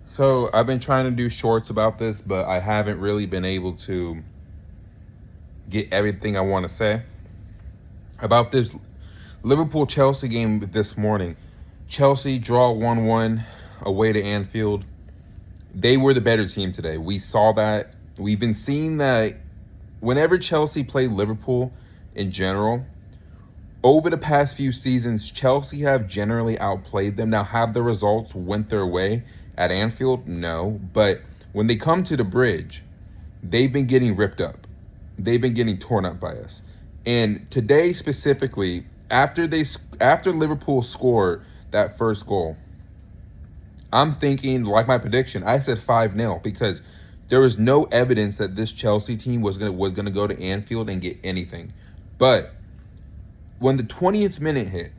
So I've been trying to do shorts about this, but I haven't really been able to get everything I want to say about this Liverpool-Chelsea game this morning. Chelsea draw 1-1 away to Anfield. They were the better team today. We saw that. We've been seeing that whenever Chelsea play Liverpool in general, over the past few seasons, Chelsea have generally outplayed them. Now, have the results went their way at Anfield? No. But when they come to the bridge, they've been getting ripped up. They've been getting torn up by us. And today specifically, after Liverpool scored that first goal, I'm thinking, like my prediction, I said 5-0 because there was no evidence that this Chelsea team was gonna go to Anfield and get anything. But when the 20th minute hit,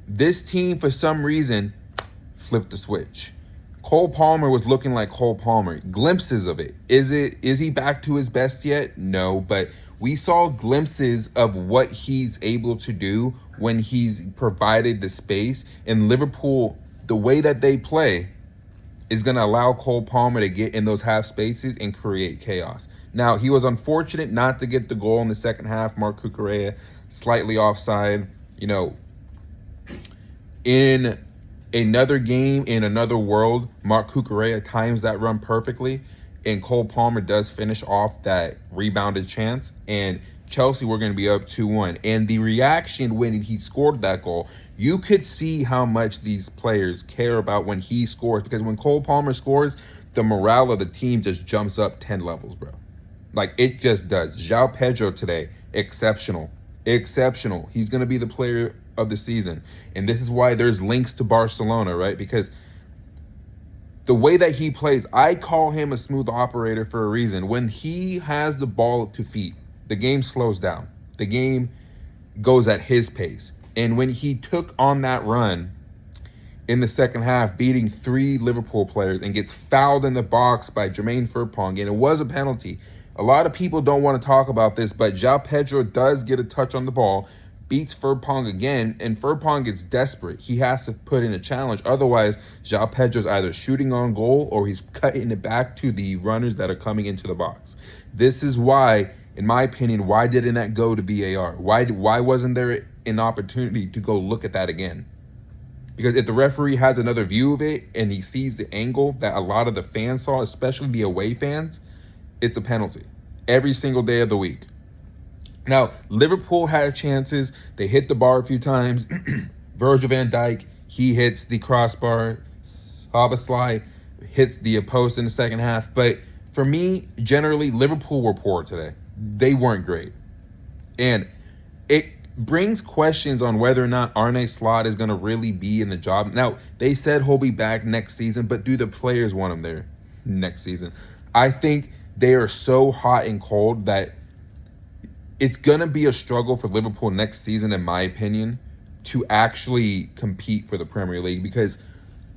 this team, for some reason, flipped the switch. Cole Palmer was looking like Cole Palmer. Glimpses of it. Is he back to his best yet? No, but we saw glimpses of what he's able to do when he's provided the space. And Liverpool, the way that they play, is going to allow Cole Palmer to get in those half spaces and create chaos. Now, he was unfortunate not to get the goal in the second half. Marc Cucurella slightly offside. In another game, in another world, Marc Cucurella times that run perfectly, and Cole Palmer does finish off that rebounded chance, and Chelsea were going to be up 2-1. And the reaction when he scored that goal, you could see how much these players care about when he scores, because when Cole Palmer scores, the morale of the team just jumps up 10 levels, bro. Like, it just does. João Pedro today, exceptional. He's going to be the player of the season. And this is why there's links to Barcelona, right? Because the way that he plays, I call him a smooth operator for a reason. When he has the ball to feet, the game slows down. The game goes at his pace. And when he took on that run in the second half, beating 3 Liverpool players and gets fouled in the box by Jermaine Frimpong, and it was a penalty. A lot of people don't want to talk about this, but João Pedro does get a touch on the ball, beats Frimpong again, and Frimpong gets desperate. He has to put in a challenge. Otherwise, João Pedro's either shooting on goal or he's cutting it back to the runners that are coming into the box. This is why, in my opinion, why didn't that go to VAR? Why wasn't there an opportunity to go look at that again? Because if the referee has another view of it and he sees the angle that a lot of the fans saw, especially the away fans, it's a penalty every single day of the week. Now, Liverpool had chances. They hit the bar a few times. Virgil van Dijk, he hits the crossbar. Szoboszlai hits the post in the second half. But for me, generally, Liverpool were poor today. They weren't great. And it brings questions on whether or not Arne Slot is going to really be in the job. Now, they said he'll be back next season, but do the players want him there next season? I think they are so hot and cold that it's going to be a struggle for Liverpool next season, in my opinion, to actually compete for the Premier League, because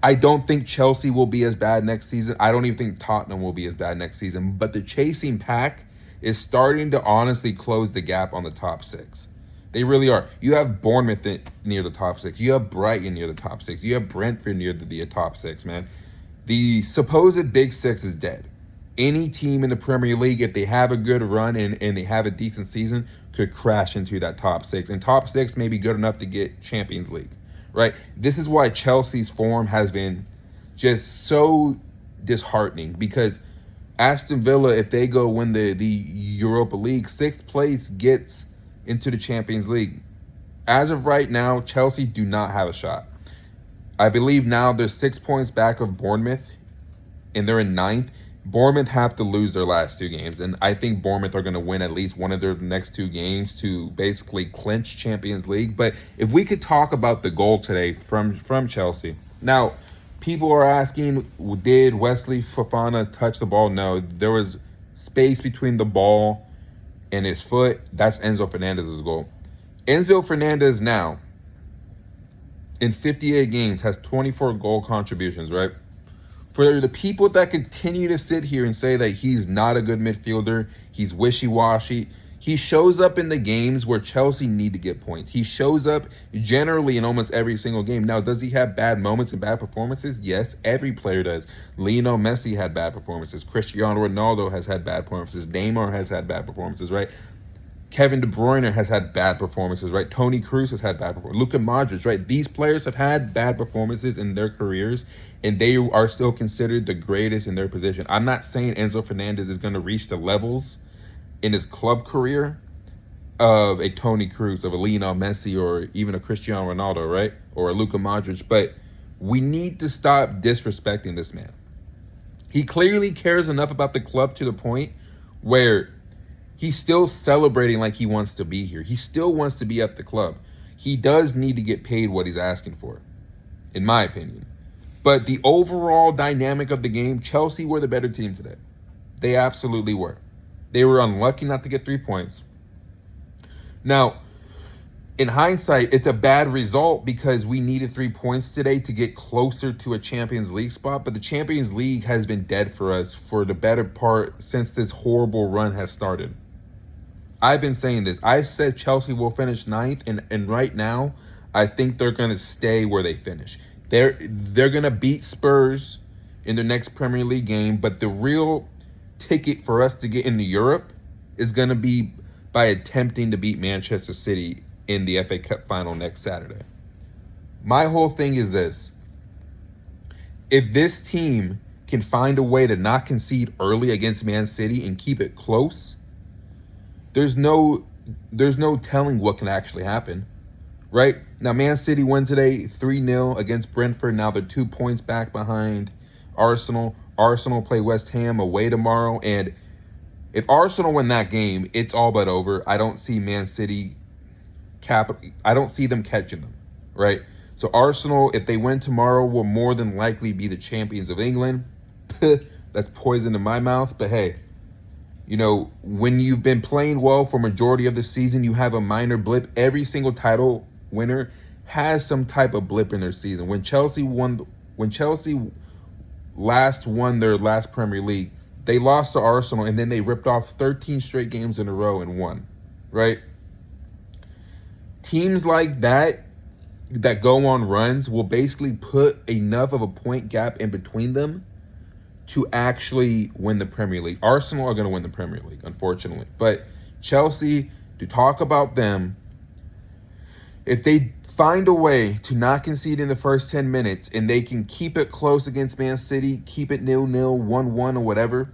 I don't think Chelsea will be as bad next season. I don't even think Tottenham will be as bad next season. But the chasing pack is starting to honestly close the gap on the top 6. They really are. You have Bournemouth near the top 6. You have Brighton near the top 6. You have Brentford near the top 6, man. The supposed Big 6 is dead. Any team in the Premier League, if they have a good run and they have a decent season, could crash into that top 6. And top 6 may be good enough to get Champions League, right? This is why Chelsea's form has been just so disheartening, because Aston Villa, if they go win the Europa League, 6th place gets into the Champions League. As of right now, Chelsea do not have a shot. I believe now they're 6 points back of Bournemouth, and they're in 9th. Bournemouth have to lose their last 2 games, and I think Bournemouth are going to win at least one of their next 2 games to basically clinch Champions League. But if we could talk about the goal today from Chelsea. Now, people are asking, did Wesley Fofana touch the ball? No, there was space between the ball and his foot. That's Enzo Fernandez's goal. Enzo Fernandez now, in 58 games, has 24 goal contributions, right? For the people that continue to sit here and say that he's not a good midfielder, he's wishy-washy, He shows up in the games where Chelsea need to get points. He shows up generally in almost every single game. Now, does he have bad moments and bad performances? Yes, every player does. Lionel Messi had bad performances. Cristiano Ronaldo has had bad performances. Neymar has had bad performances, right? Kevin De Bruyne has had bad performances, right? Toni Kroos has had bad performances. Luka Modric, right? These players have had bad performances in their careers, and they are still considered the greatest in their position. I'm not saying Enzo Fernandez is going to reach the levels in his club career of a Toni Kroos, of a Lionel Messi, or even a Cristiano Ronaldo, right? Or a Luka Modric. But we need to stop disrespecting this man. He clearly cares enough about the club to the point where he's still celebrating like he wants to be here. He still wants to be at the club. He does need to get paid what he's asking for, in my opinion. But the overall dynamic of the game, Chelsea were the better team today. They absolutely were. They were unlucky not to get 3 points. Now, in hindsight, it's a bad result because we needed 3 points today to get closer to a Champions League spot. But the Champions League has been dead for us for the better part since this horrible run has started. I've been saying this. I said Chelsea will finish 9th, and right now, I think they're going to stay where they finish. They're going to beat Spurs in their next Premier League game, but the real ticket for us to get into Europe is going to be by attempting to beat Manchester City in the FA Cup final next Saturday. My whole thing is this. If this team can find a way to not concede early against Man City and keep it close, there's no telling what can actually happen, right? Now, Man City won today 3-0 against Brentford. Now they're 2 points back behind Arsenal. Arsenal play West Ham away tomorrow, and if Arsenal win that game, it's all but over. I don't see Man City I don't see them catching them, right? So Arsenal, if they win tomorrow, will more than likely be the champions of England. That's poison in my mouth, but hey, you know, when you've been playing well for majority of the season, you have a minor blip. Every single title winner has some type of blip in their season. When Chelsea last won their last Premier League, they lost to Arsenal, and then they ripped off 13 straight games in a row and won, right? Teams like that go on runs will basically put enough of a point gap in between them to actually win the Premier League. Arsenal are going to win the Premier League, unfortunately. But Chelsea, to talk about them, if they find a way to not concede in the first 10 minutes and they can keep it close against Man City, keep it 0-0, 1-1 or whatever,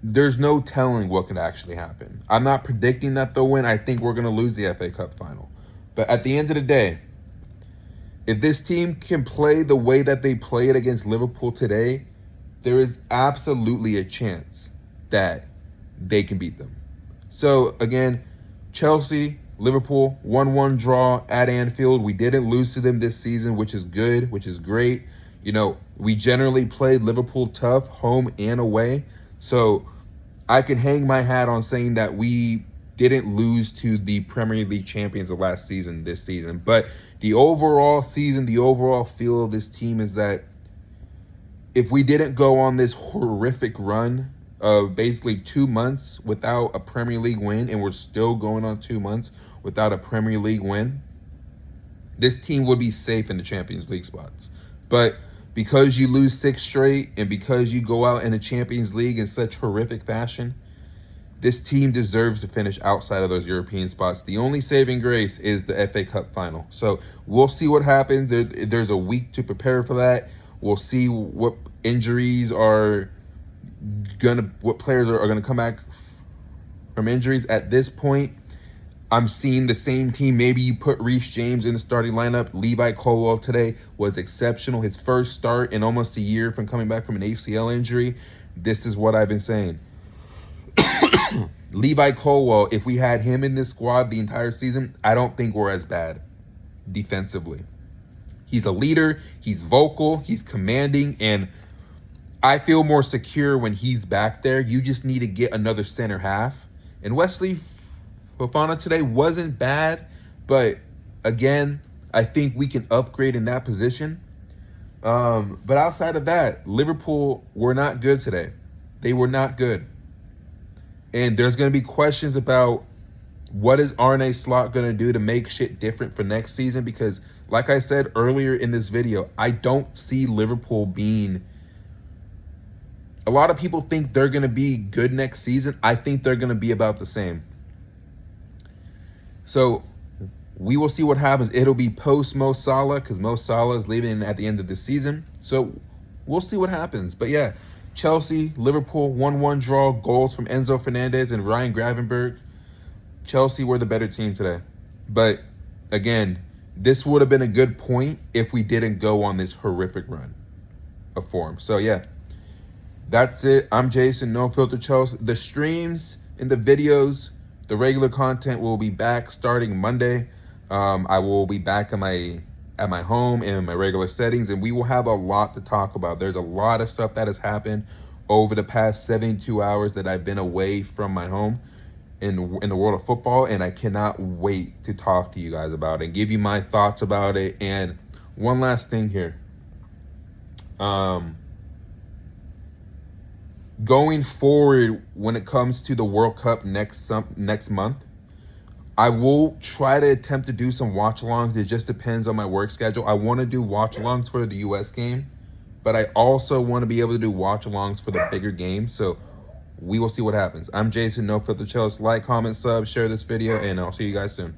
there's no telling what could actually happen. I'm not predicting that they'll win. I think we're going to lose the FA Cup final. But at the end of the day, if this team can play the way that they played against Liverpool today, there is absolutely a chance that they can beat them. So, again, Chelsea, Liverpool, 1-1 draw at Anfield. We didn't lose to them this season, which is good, which is great. You know, we generally played Liverpool tough, home and away. So I can hang my hat on saying that we didn't lose to the Premier League champions of last season this season. But the overall season, the overall feel of this team is that if we didn't go on this horrific run of basically 2 months without a Premier League win, and we're still going on 2 months without a Premier League win, this team would be safe in the Champions League spots. But because you lose 6 straight and because you go out in the Champions League in such horrific fashion, this team deserves to finish outside of those European spots. The only saving grace is the FA Cup final. So we'll see what happens. There's a week to prepare for that. We'll see what injuries what players are going to come back from injuries. At this point, I'm seeing the same team. Maybe you put Reece James in the starting lineup. Levi Colwill today was exceptional. His first start in almost a year from coming back from an ACL injury. This is what I've been saying. Levi Colwill, if we had him in this squad the entire season, I don't think we're as bad defensively. He's a leader. He's vocal. He's commanding. And I feel more secure when he's back there. You just need to get another center half. And Wesley Fofana today wasn't bad. But, again, I think we can upgrade in that position. But outside of that, Liverpool were not good today. They were not good. And there's going to be questions about what is Arne Slot going to do to make shit different for next season? Because, like I said earlier in this video, I don't see Liverpool being... A lot of people think they're going to be good next season. I think they're going to be about the same. So we will see what happens. It'll be post Mo Salah, because Mo Salah is leaving at the end of the season. So we'll see what happens. But yeah, Chelsea, Liverpool, 1-1 draw, goals from Enzo Fernandez and Ryan Gravenberch. Chelsea were the better team today. But again, this would have been a good point if we didn't go on this horrific run of form. So yeah, that's it. I'm Jason, No Filter Chelsea. The streams and the videos, the regular content will be back starting Monday. I will be back at my home in my regular settings, and we will have a lot to talk about. There's a lot of stuff that has happened over the past 72 hours that I've been away from my home in the world of football, and I cannot wait to talk to you guys about it and give you my thoughts about it. And one last thing here. Going forward, when it comes to the World Cup next month, I will try to attempt to do some watch-alongs. It just depends on my work schedule. I want to do watch-alongs for the U.S. game, but I also want to be able to do watch-alongs for the bigger games. So we will see what happens. I'm Jason, No Filter Chelsea. Like, comment, sub, share this video, and I'll see you guys soon.